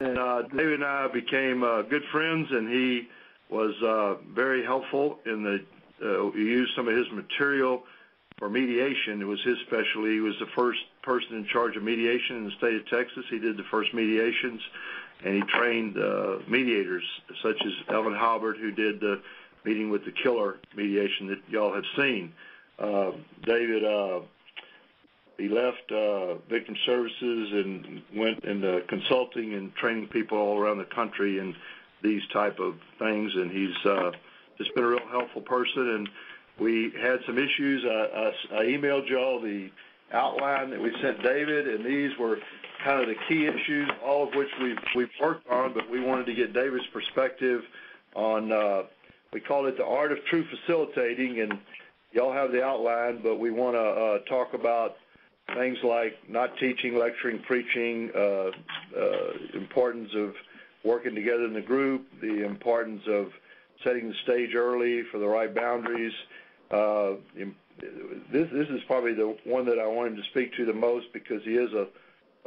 And David and I became good friends, and he was very helpful in we used some of his material for mediation. It was his specialty. He was the first person in charge of mediation in the state of Texas. He did the first mediations, and he trained mediators such as Elvin Halbert, who did the meeting with the killer mediation that y'all have seen. David, he left victim services and went into consulting and training people all around the country in these type of things, and he's just been a real helpful person. And we had some issues. I emailed y'all the outline that we sent David, and these were kind of the key issues, all of which we've worked on, but we wanted to get David's perspective on, we called it the art of true facilitating, and y'all have the outline, but we want to talk about things like not teaching, lecturing, preaching, importance of working together in the group, the importance of setting the stage early for the right boundaries. This is probably the one that I wanted to speak to the most because he is a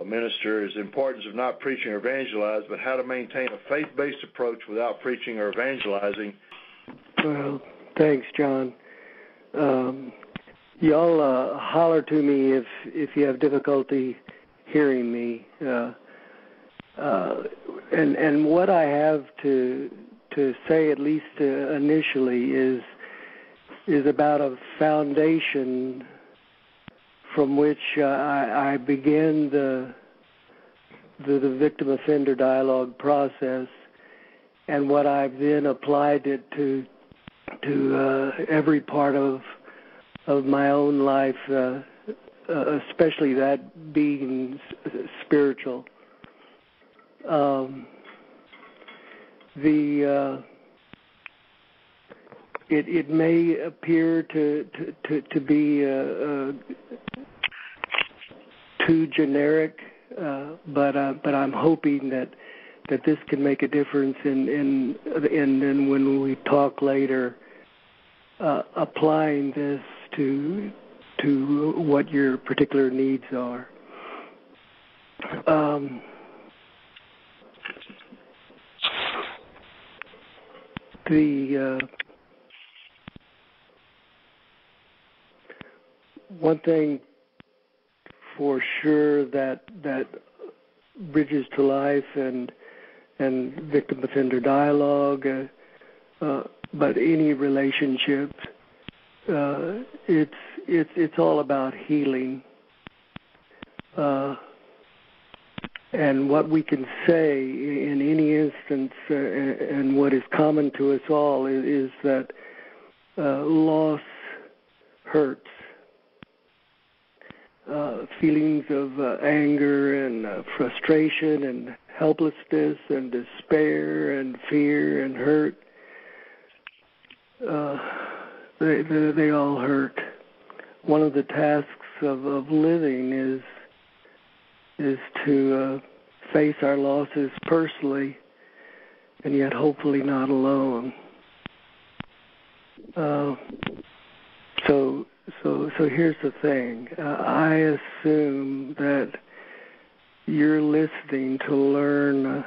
minister, is the importance of not preaching or evangelizing, but how to maintain a faith-based approach without preaching or evangelizing. Well, thanks, John. Y'all holler to me if you have difficulty hearing me. And what I have to say, at least initially, is about a foundation from which I began the victim offender dialogue process, and what I've then applied it to every part of my own life, especially that being spiritual. It may appear to be too generic, but I'm hoping that this can make a difference in when we talk later, applying this to what your particular needs are. One thing for sure that Bridges to Life and victim offender dialogue, but any relationship, it's all about healing. And what we can say in any instance, and what is common to us all, is that loss hurts. Feelings of anger and frustration and helplessness and despair and fear and hurt, they all hurt. One of the tasks of living is to face our losses personally, and yet hopefully not alone. So here's the thing. I assume that you're listening to learn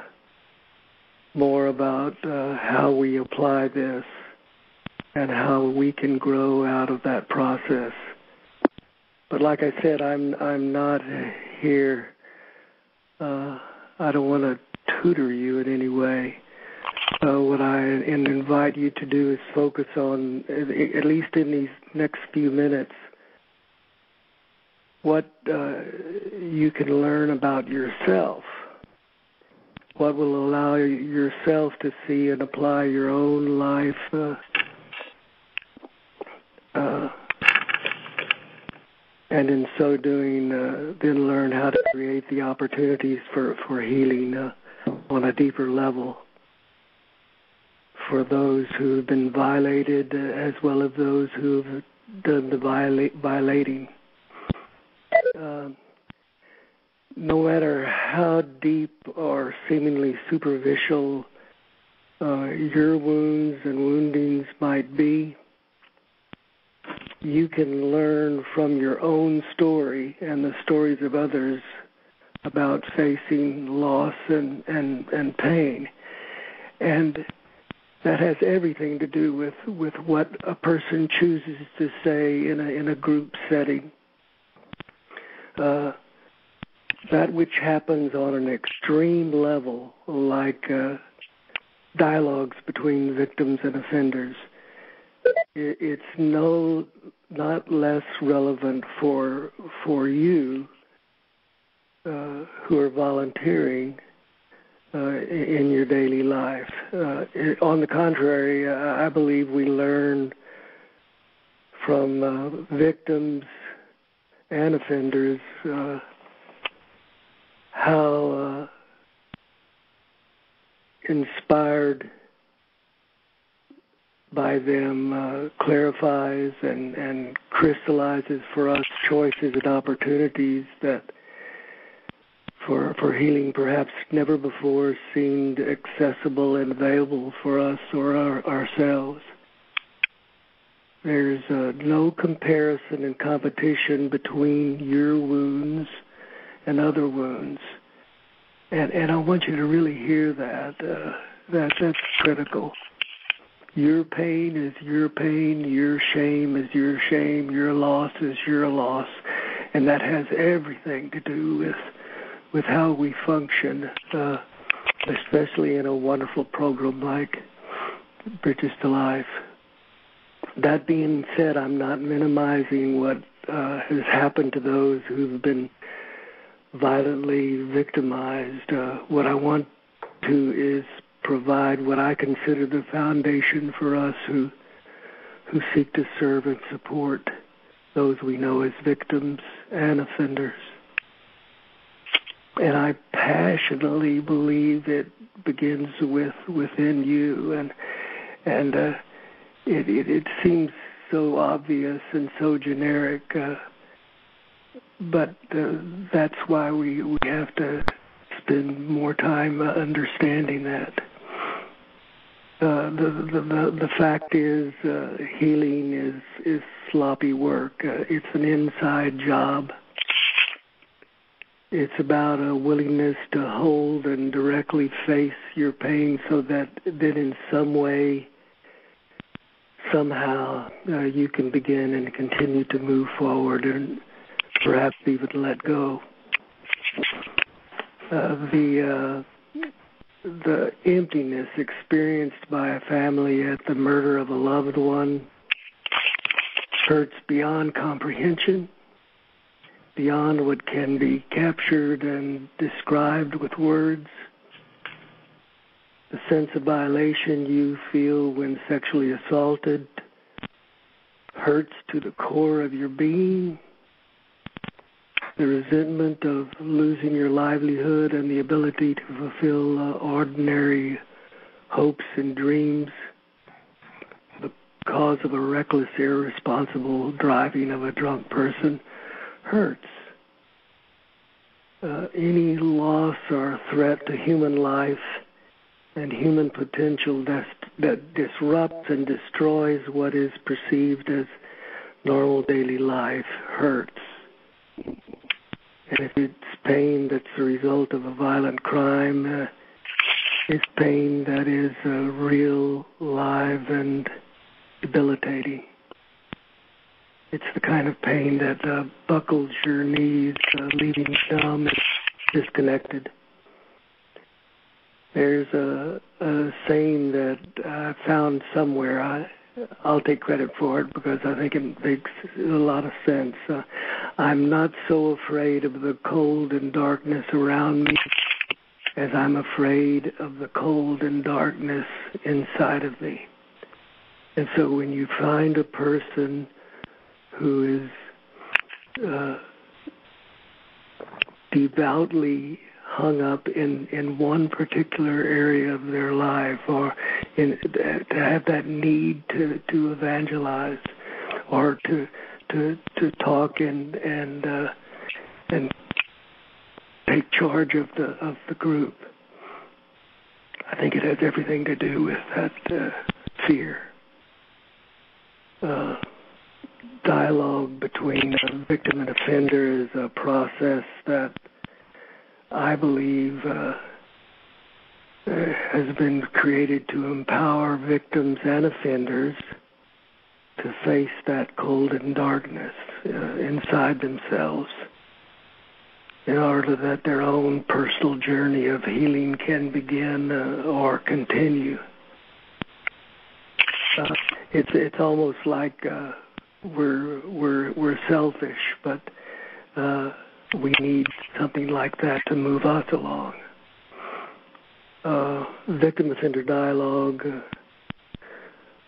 more about how we apply this and how we can grow out of that process. But like I said, I'm not here. I don't want to tutor you in any way. What I invite you to do is focus on, at least in these next few minutes, what you can learn about yourself, what will allow yourself to see and apply your own life, and in so doing, then learn how to create the opportunities for healing on a deeper level for those who have been violated as well as those who have done the violating. No matter how deep or seemingly superficial your wounds and woundings might be, you can learn from your own story and the stories of others about facing loss and pain. And that has everything to do with what a person chooses to say in a group setting. That which happens on an extreme level, like dialogues between victims and offenders, it's not less relevant for you who are volunteering in your daily life. On the contrary, I believe we learn from victims and offenders how inspired by them clarifies and crystallizes for us choices and opportunities that for healing perhaps never before seemed accessible and available for us or ourselves. There's no comparison and competition between your wounds and other wounds. And I want you to really hear that. That's critical. Your pain is your pain, your shame is your shame, your loss is your loss. And that has everything to do with how we function, especially in a wonderful program like Bridges to Life. That being said, I'm not minimizing what has happened to those who've been violently victimized. What I want to is provide what I consider the foundation for us who seek to serve and support those we know as victims and offenders. And I passionately believe it begins within you, and it seems so obvious and so generic, but that's why we have to spend more time understanding that. The fact is, healing is sloppy work. It's an inside job. It's about a willingness to hold and directly face your pain so that in some way, somehow, you can begin and continue to move forward and perhaps even let go. The emptiness experienced by a family at the murder of a loved one hurts beyond comprehension, beyond what can be captured and described with words. The sense of violation you feel when sexually assaulted hurts to the core of your being. The resentment of losing your livelihood and the ability to fulfill ordinary hopes and dreams because of a reckless, irresponsible driving of a drunk person hurts. Any loss or threat to human life and human potential that disrupts and destroys what is perceived as normal daily life hurts. And if it's pain that's the result of a violent crime, it's pain that is real, live, and debilitating. It's the kind of pain that buckles your knees, leaving you numb and disconnected. There's a saying that I found somewhere. I'll take credit for it because I think it makes a lot of sense. I'm not so afraid of the cold and darkness around me as I'm afraid of the cold and darkness inside of me. And so when you find a person who is devoutly hung up in one particular area of their life, or to have that need to evangelize, or to talk and take charge of the group, I think it has everything to do with that fear. Dialogue between victim and offender is a process that I believe, has been created to empower victims and offenders to face that cold and darkness inside themselves in order that their own personal journey of healing can begin or continue. It's almost like we're selfish, but we need something like that to move us along. Victim-offender dialogue,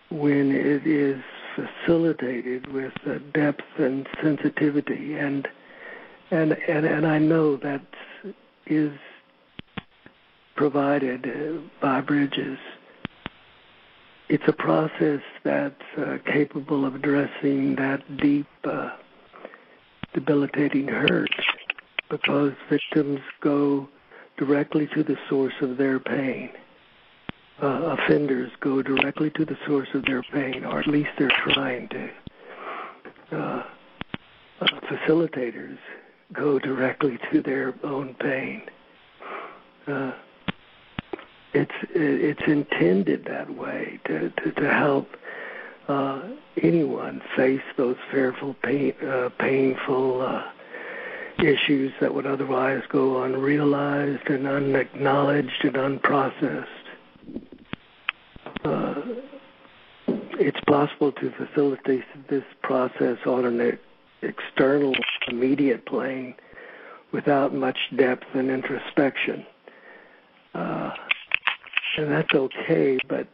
when it is facilitated with depth and sensitivity, and I know that is provided by Bridges. It's a process that's capable of addressing that deep, debilitating hurt, because victims go directly to the source of their pain. Offenders go directly to the source of their pain, or at least they're trying to. Facilitators go directly to their own pain. It's intended that way to help anyone face those fearful, painful issues that would otherwise go unrealized and unacknowledged and unprocessed. It's possible to facilitate this process on an external, immediate plane without much depth and introspection. And that's okay, but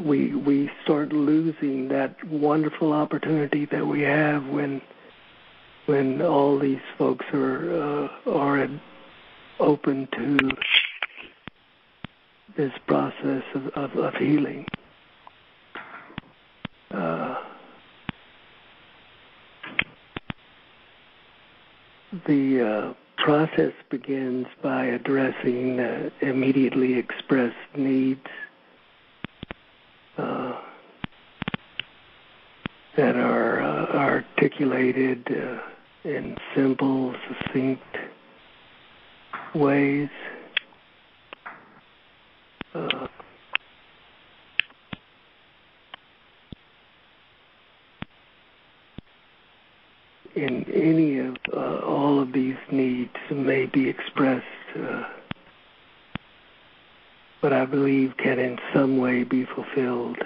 we start losing that wonderful opportunity that we have when all these folks are open to this process of healing. The process begins by addressing immediately expressed needs that are articulated in simple, succinct ways. In any of all of these needs may be expressed, but I believe can in some way be fulfilled.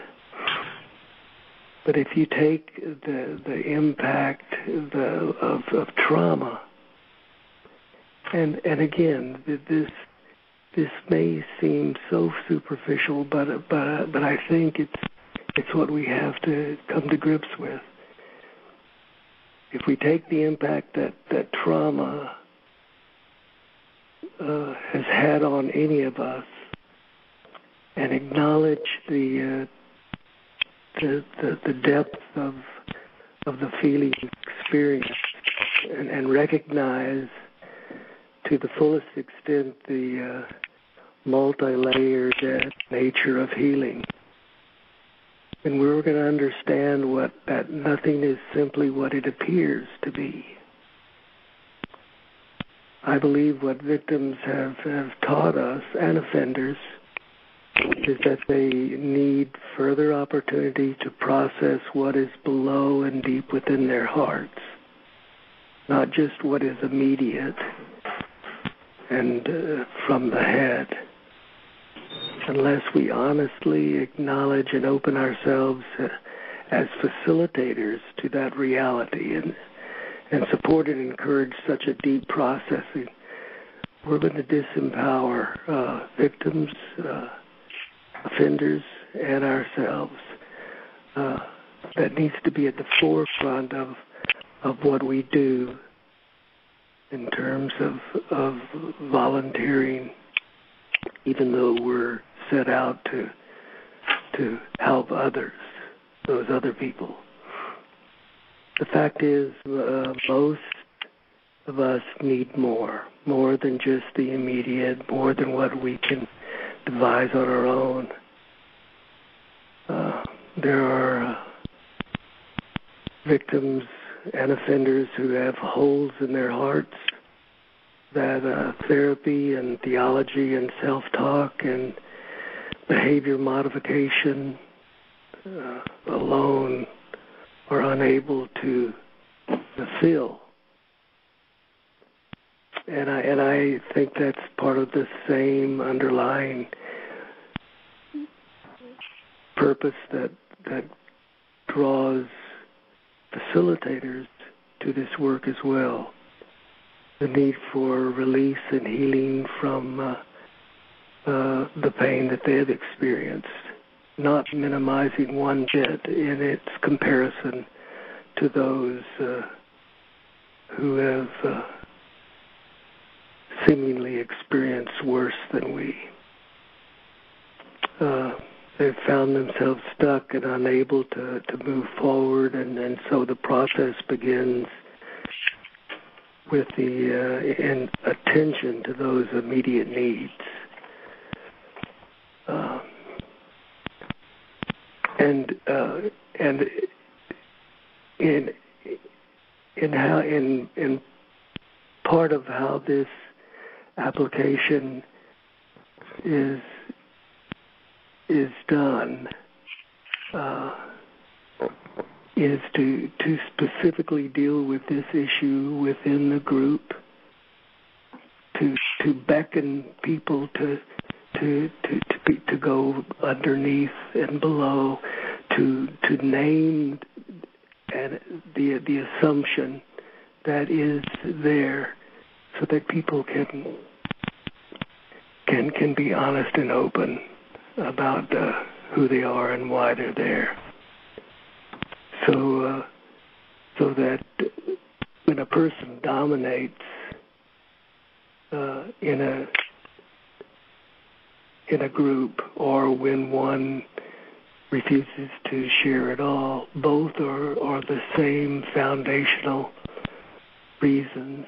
But if you take the impact of trauma, and again, this may seem so superficial, but I think it's what we have to come to grips with. If we take the impact that trauma has had on any of us, and acknowledge the depth of the feeling experience, and recognize to the fullest extent the multi-layered nature of healing, and we're going to understand that nothing is simply what it appears to be. I believe what victims have taught us, and offenders, is that they need further opportunity to process what is below and deep within their hearts, not just what is immediate and from the head. Unless we honestly acknowledge and open ourselves as facilitators to that reality and support and encourage such a deep processing, we're going to disempower victims, offenders, and ourselves. That needs to be at the forefront of what we do in terms of volunteering, even though we're set out to help others, those other people. The fact is, most of us need more than just the immediate, more than what we can devise on our own. There are victims and offenders who have holes in their hearts, that therapy and theology and self-talk and behavior modification alone are unable to fill. And I think that's part of the same underlying purpose that draws facilitators to this work as well. The need for release and healing from the pain that they have experienced, not minimizing one bit in its comparison to those who have seemingly experienced worse than we. They've found themselves stuck and unable to move forward, and so the process begins with the attention to those immediate needs. And in part of how this application is done is to specifically deal with this issue within the group, to beckon people to go underneath and below, to name and the assumption that is there, so that people can be honest and open about who they are and why they're there. So that when a person dominates in a group, or when one refuses to share at all, both are the same foundational reasons.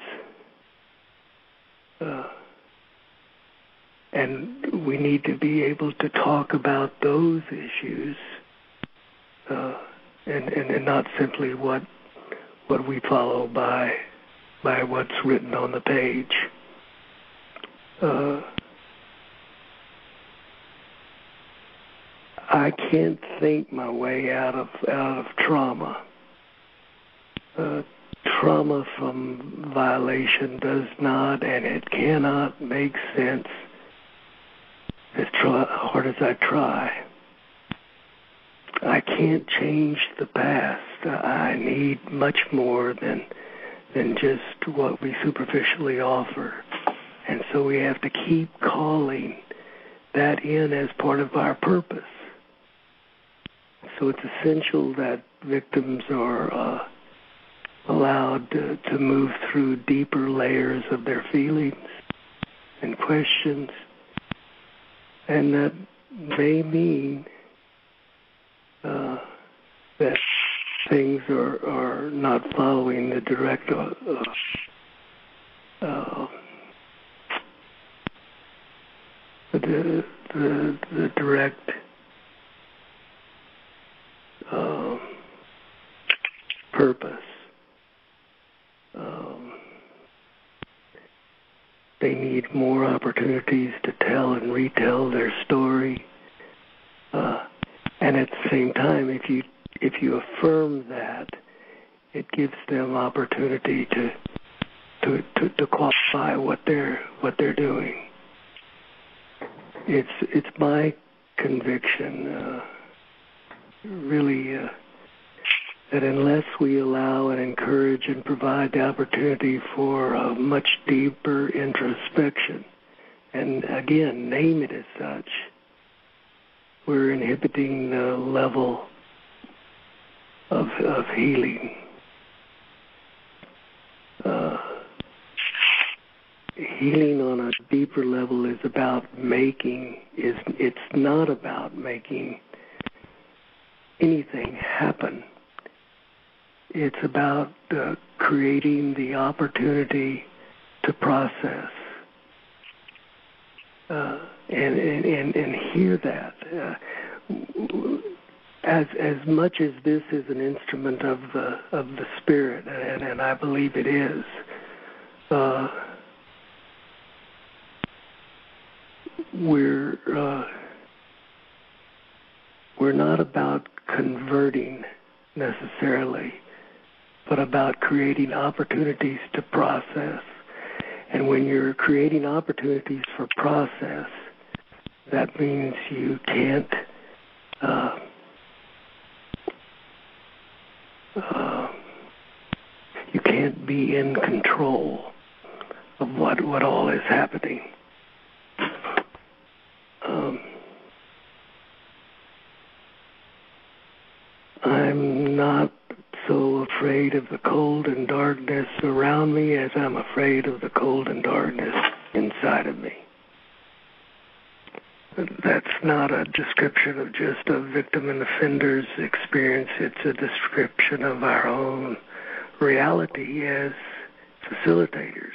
And we need to be able to talk about those issues, and not simply what we follow by what's written on the page. I can't think my way out of trauma. Trauma from violation does not, and it cannot make sense as hard as I try. I can't change the past. I need much more than just what we superficially offer. And so we have to keep calling that in as part of our purpose. So it's essential that victims are allowed to move through deeper layers of their feelings and questions. And that may mean that things are not following the direct the direct purpose. They need more opportunities to tell and retell their story, and at the same time, if you affirm that, it gives them opportunity to qualify what they're doing. It's my conviction, really, that unless we allow and encourage and provide the opportunity for a much deeper introspection, and again, name it as such, we're inhibiting the level of healing. Healing on a deeper level is about it's not about making anything happen. It's about creating the opportunity to process and hear that. as much as this is an instrument of the Spirit, and I believe it is, we're not about converting necessarily, but about creating opportunities to process. And when you're creating opportunities for process, that means you can't be in control of what all is happening. I'm not so afraid of the cold and darkness around me as I'm afraid of the cold and darkness inside of me. That's not a description of just a victim and offender's experience. It's a description of our own reality as facilitators.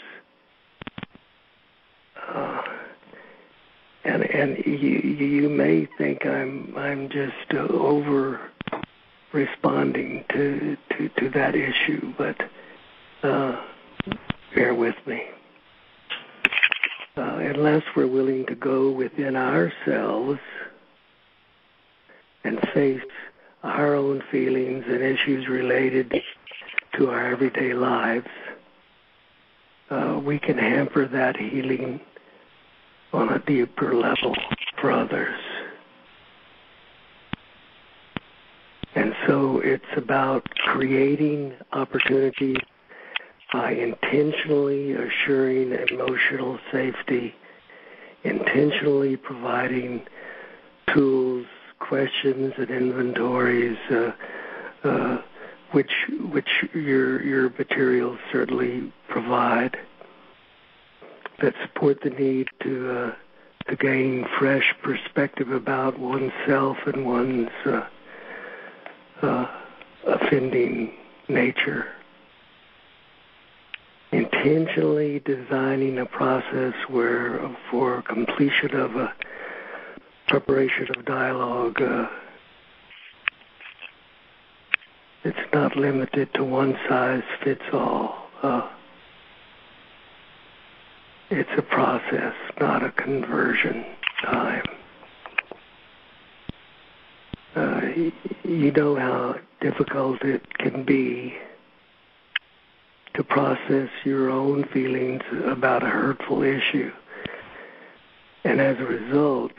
And you may think I'm just over responding to that issue, but bear with me. Unless we're willing to go within ourselves and face our own feelings and issues related to our everyday lives, we can hamper that healing on a deeper level for others. And so it's about creating opportunities by intentionally assuring emotional safety, intentionally providing tools, questions, and inventories, which your materials certainly provide, that support the need to gain fresh perspective about oneself and one's offending nature. Intentionally designing a process where, for completion of a preparation of dialogue, it's not limited to one size fits all. It's a process, not a conversion time. You know how difficult it can be to process your own feelings about a hurtful issue. And as a result,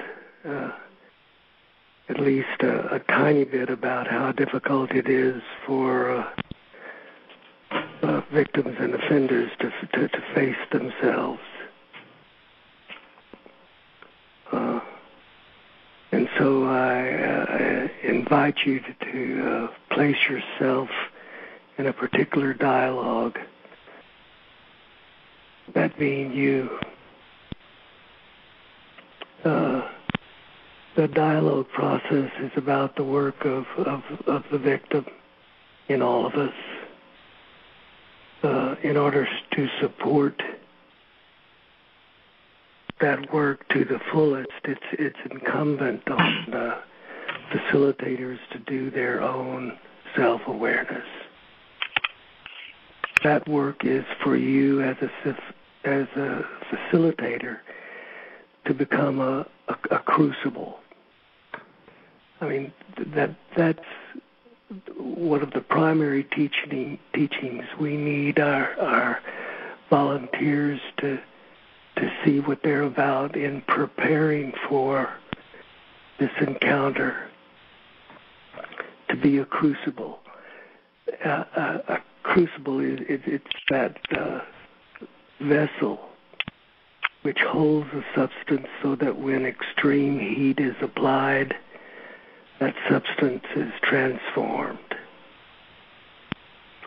at least a tiny bit about how difficult it is for victims and offenders to face themselves. And so I invite you to place yourself in a particular dialogue, that being you. The dialogue process is about the work of the victim in all of us. In order to support that work to the fullest, it's incumbent on the facilitators to do their own self-awareness. That work is for you as a facilitator to become a crucible. I mean, that's one of the primary teachings. We need our volunteers to see what they're about in preparing for this encounter, to be a crucible. A crucible it's that vessel which holds a substance so that when extreme heat is applied, that substance is transformed.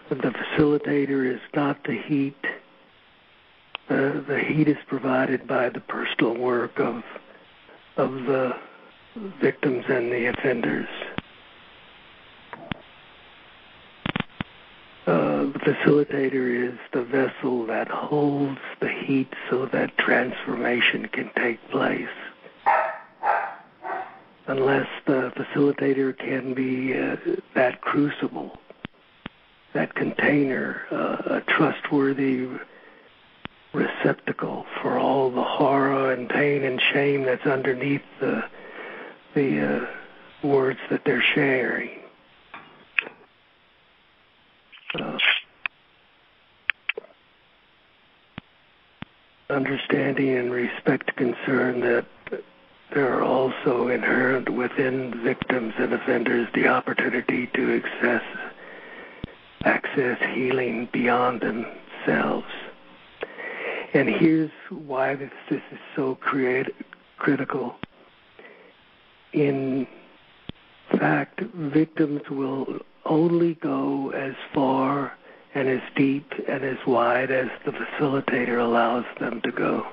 The facilitator is not the heat. The heat is provided by the personal work of the victims and the offenders. The facilitator is the vessel that holds the heat so that transformation can take place. unless the facilitator can be that crucible, that container, a trustworthy receptacle for all the horror and pain and shame that's underneath the words that they're sharing. Understanding and respect concern that there are also inherent within victims and offenders the opportunity to access healing beyond themselves. And here's why this is so critical. In fact, victims will only go as far and as deep and as wide as the facilitator allows them to go.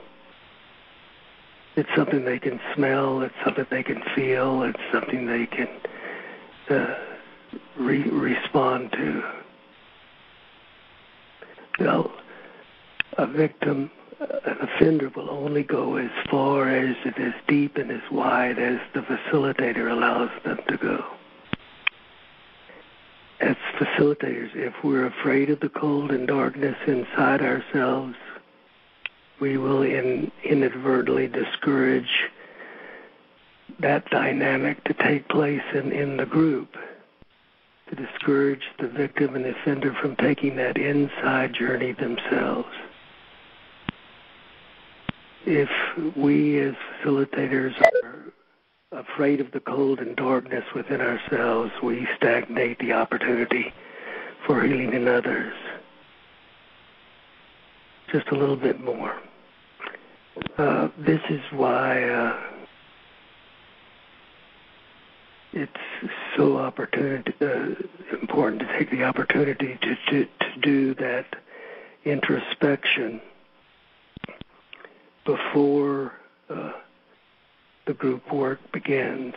It's something they can smell, it's something they can feel, it's something they can respond to. Well, a victim, an offender will only go as far as deep and as wide as the facilitator allows them to go. As facilitators, if we're afraid of the cold and darkness inside ourselves, we will inadvertently discourage that dynamic to take place in the group, to discourage the victim and the offender from taking that inside journey themselves. If we as facilitators are afraid of the cold and darkness within ourselves, we stagnate the opportunity for healing in others. Just a little bit more. This is why it's so important to take the opportunity to do that introspection before the group work begins.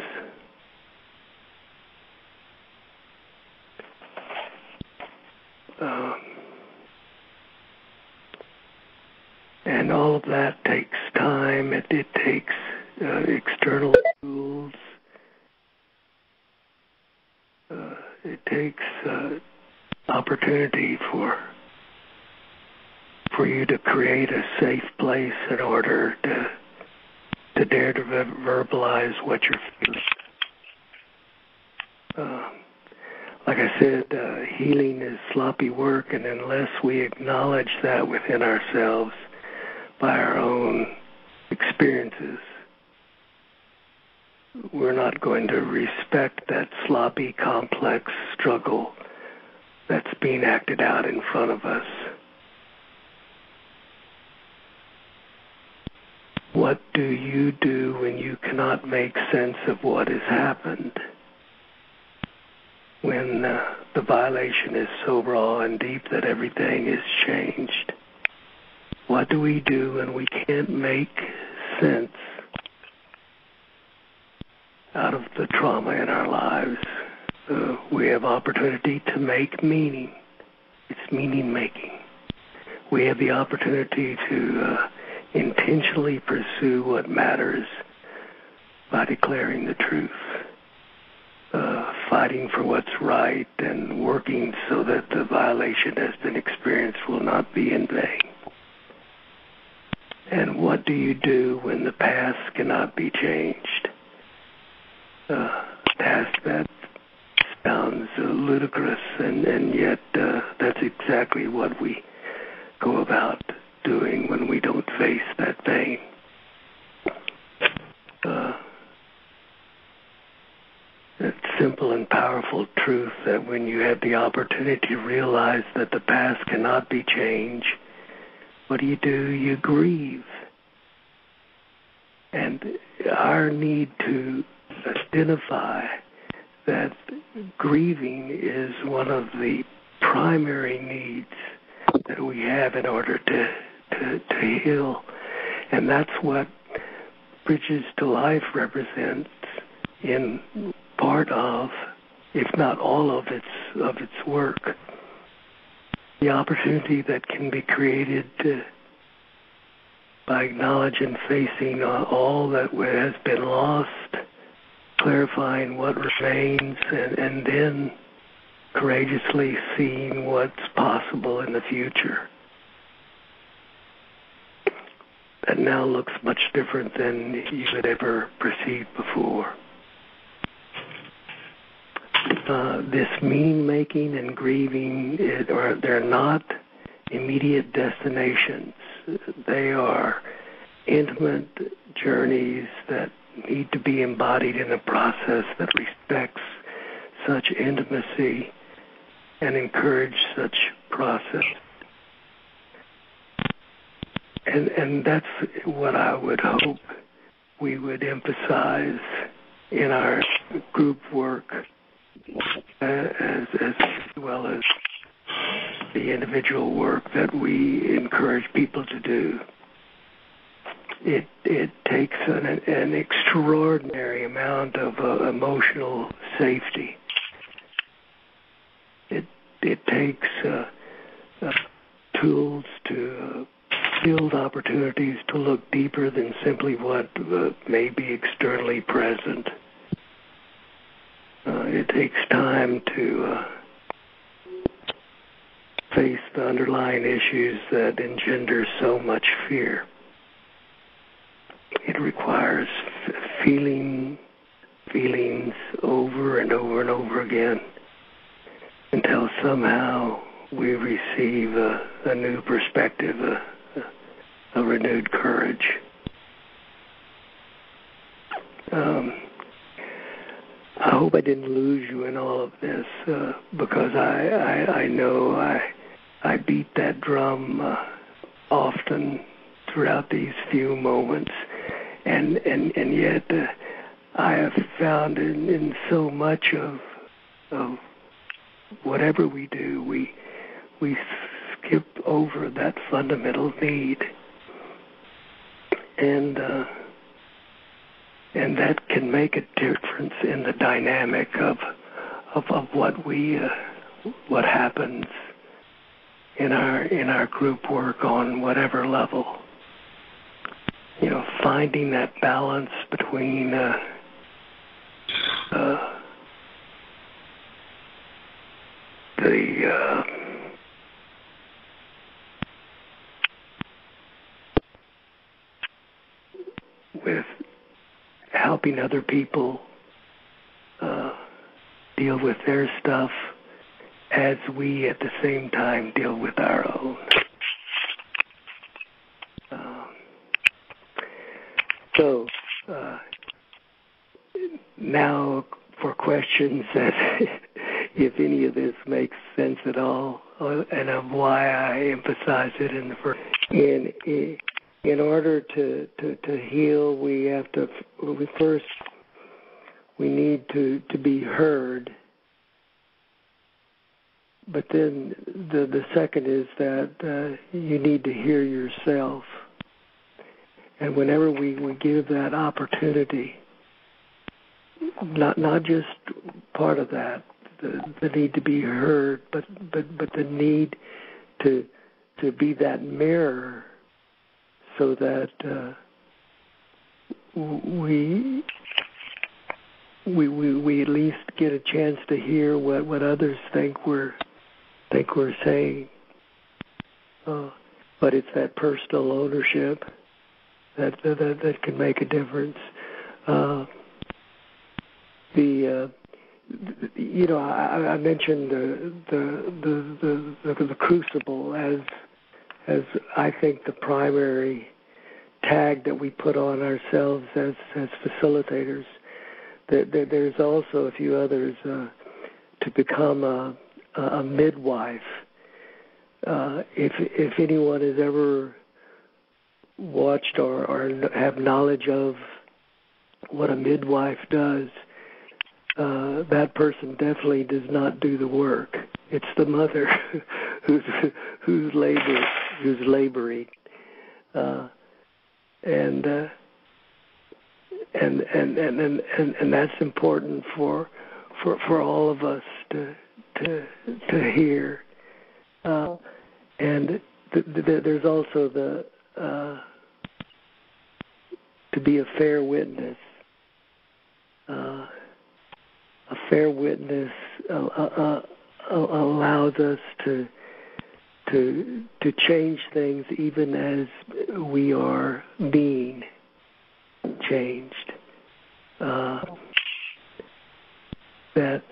And all of that takes time. It takes external tools. It takes opportunity for you to create a safe place in order to dare to verbalize what you're feeling. Like I said, healing is sloppy work, and unless we acknowledge that within ourselves by our own experiences, we're not going to respect that sloppy, complex struggle that's being acted out in front of us. What do you do when you cannot make sense of what has happened? When the violation is so raw and deep that everything is changed? What do we do when we can't make sense out of the trauma in our lives? We have opportunity to make meaning. It's meaning making. We have the opportunity to intentionally pursue what matters by declaring the truth, fighting for what's right and working so that the violation has been experienced will not be in vain. And what do you do when the past cannot be changed? Task that sounds ludicrous, and yet that's exactly what we go about doing when we don't face that pain. That simple and powerful truth that when you have the opportunity to realize that the past cannot be changed, what do? You grieve. And our need to identify that grieving is one of the primary needs that we have in order to heal. And that's what Bridges to Life represents in part of, if not all of its work. The opportunity that can be created by acknowledging and facing all that has been lost clarifying what remains, and then courageously seeing what's possible in the future. That now looks much different than you had ever perceived before. This meaning-making and grieving, they're not immediate destinations. They are intimate journeys that need to be embodied in a process that respects such intimacy and encourage such process. And that's what I would hope we would emphasize in our group work, as well as the individual work that we encourage people to do. It takes an extraordinary amount of emotional safety. It takes tools to build opportunities to look deeper than simply what may be externally present. It takes time to face the underlying issues that engender so much fear. It requires feelings over and over and over again until somehow we receive a new perspective, a renewed courage. I hope I didn't lose you in all of this, because I know I beat that drum often throughout these few moments, and yet I have found in so much of whatever we do, we skip over that fundamental need, and that can make a difference in the dynamic of what happens in our group work on whatever level. Finding that balance between with helping other people deal with their stuff as we at the same time deal with our own. So now for questions that if any of this makes sense at all, and of why I emphasize it in the first. In order to heal, we need to be heard. But then the second is that you need to hear yourself. And whenever we give that opportunity, not just part of that, the need to be heard, but the need to be that mirror, so that we at least get a chance to hear what others think we're saying. But it's that personal ownership that can make a difference. I mentioned the crucible as I think the primary tag that we put on ourselves as facilitators. There's also a few others to become a midwife. If anyone has ever watched or have knowledge of what a midwife does, that person definitely does not do the work. It's the mother who's laboring, and that's important for all of us to hear. And there's also to be a fair witness. fair witness allows us to change things even as we are being changed. That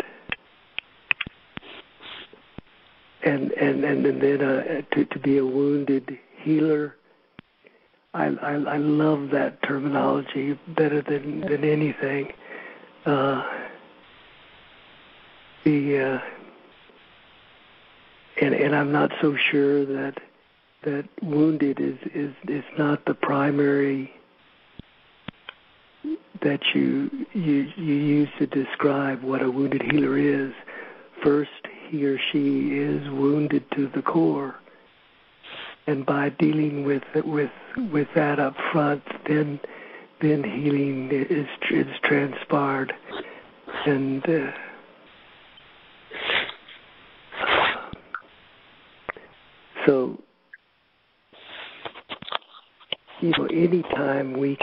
and then to be a wounded healer. I love that terminology better than anything. And I'm not so sure that wounded is not the primary that you use to describe what a wounded healer is. First, he or she is wounded to the core, and by dealing with that up front, then healing is transpired, and so anytime we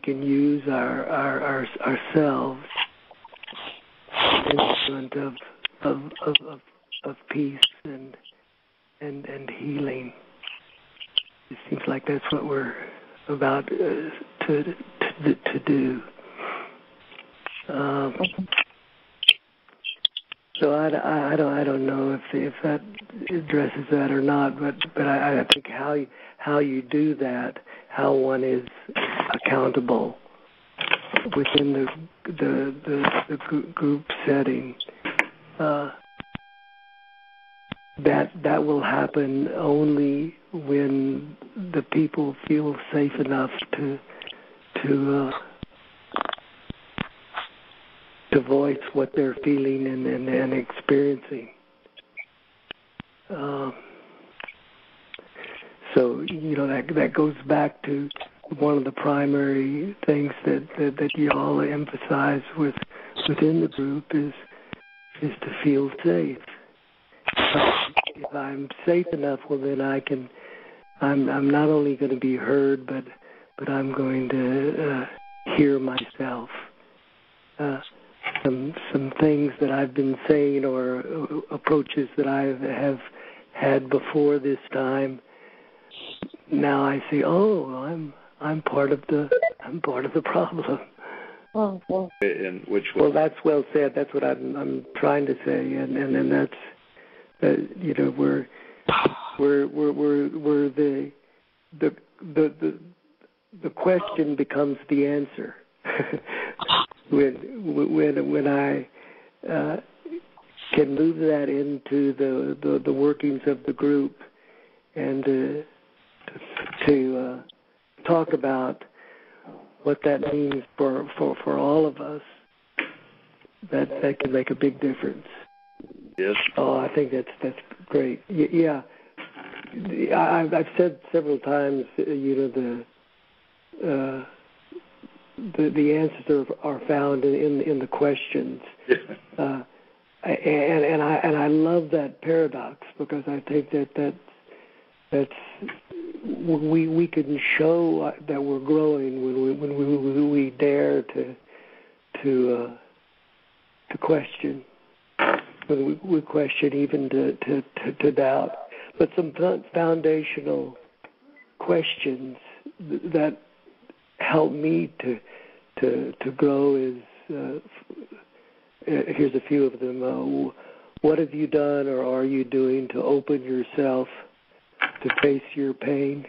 can use ourselves instrument of peace and healing. It seems like that's what we're about to do. So I don't know if that addresses that or not, but I think how you do that, how one is accountable within the group setting, that will happen only when the people feel safe enough to voice what they're feeling and experiencing. So that goes back to one of the primary things that you all emphasize within the group is to feel safe. If I'm safe enough, well then I'm not only going to be heard, but I'm going to hear myself. Some things that I've been saying or approaches that I have had before this time. Now I say, I'm part of the problem. In which way? Well, that's well said. That's what I'm trying to say, and that's we're the question becomes the answer. when I can move that into the workings of the group and to talk about what that means for all of us, that can make a big difference. Yes. Oh, I think that's great. Yeah, I've said several times, the answers are found in the questions, and I love that paradox because I think that's we can show that we're growing when we dare to question, when we question even to doubt, but some foundational questions that help me to grow is here's a few of them. What have you done or are you doing to open yourself to face your pain?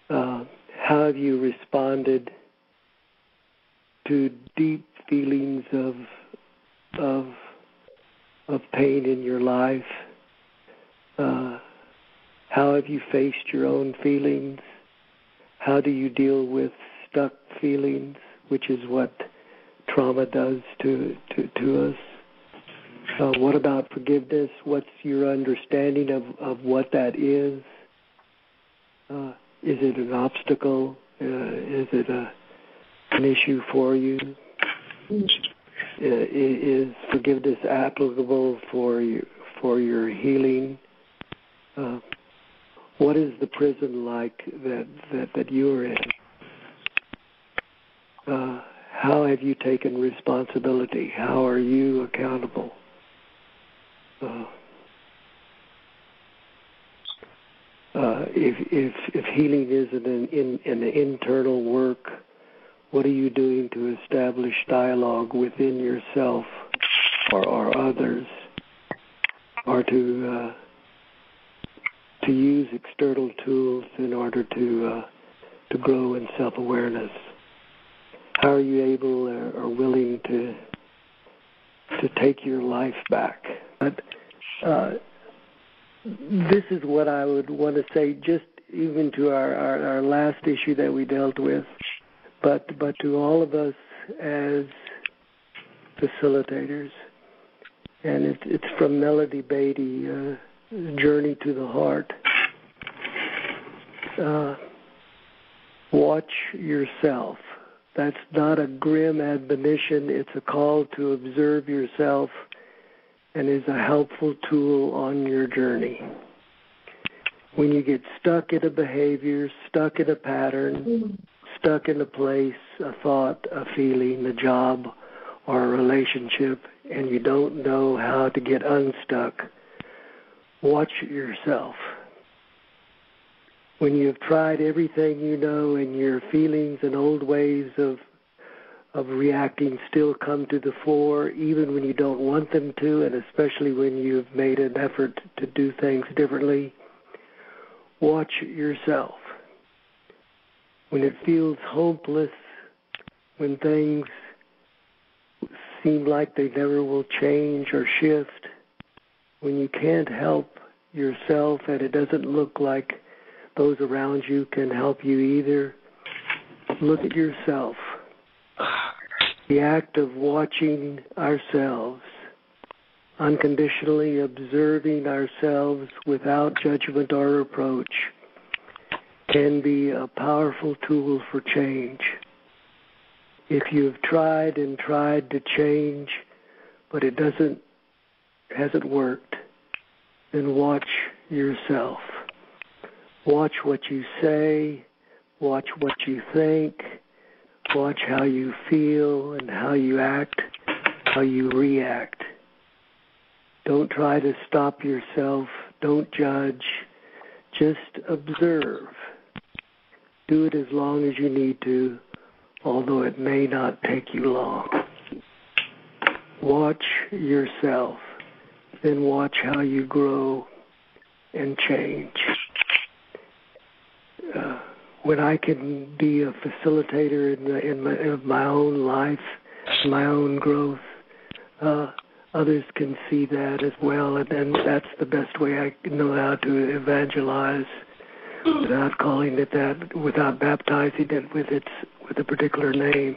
How have you responded to deep feelings of pain in your life? How have you faced your own feelings? How do you deal with stuck feelings, which is what trauma does to us? What about forgiveness? What's your understanding of what that is? Is it an obstacle? Is it an issue for you? Is forgiveness applicable for your healing? What is the prison like that you're in? How have you taken responsibility? How are you accountable? If healing is an internal work, what are you doing to establish dialogue within yourself or others, or to use external tools in order to grow in self-awareness? How are you able or willing to take your life back? But this is what I would want to say, just even to our last issue that we dealt with, but to all of us as facilitators. And it's from Melody Beatty, Journey to the Heart. Watch yourself. That's not a grim admonition. It's a call to observe yourself and is a helpful tool on your journey. When you get stuck in a behavior, stuck in a pattern, stuck in a place, a thought, a feeling, a job, or a relationship, and you don't know how to get unstuck, watch yourself. When you've tried everything you know and your feelings and old ways of reacting still come to the fore, even when you don't want them to, and especially when you've made an effort to do things differently, watch yourself. When it feels hopeless, when things seem like they never will change or shift, when you can't help yourself and it doesn't look like those around you can help you either, look at yourself. The act of watching ourselves, unconditionally observing ourselves without judgment or reproach, can be a powerful tool for change. If you've tried and tried to change, but it hasn't worked, then watch yourself. Watch what you say, watch what you think, watch how you feel and how you act, how you react. Don't try to stop yourself. Don't judge. Just observe. Do it as long as you need to, although it may not take you long. Watch yourself, then watch how you grow and change. When I can be a facilitator in my own life, my own growth, others can see that as well, and that's the best way I know how to evangelize, without calling it that, without baptizing it with a particular name.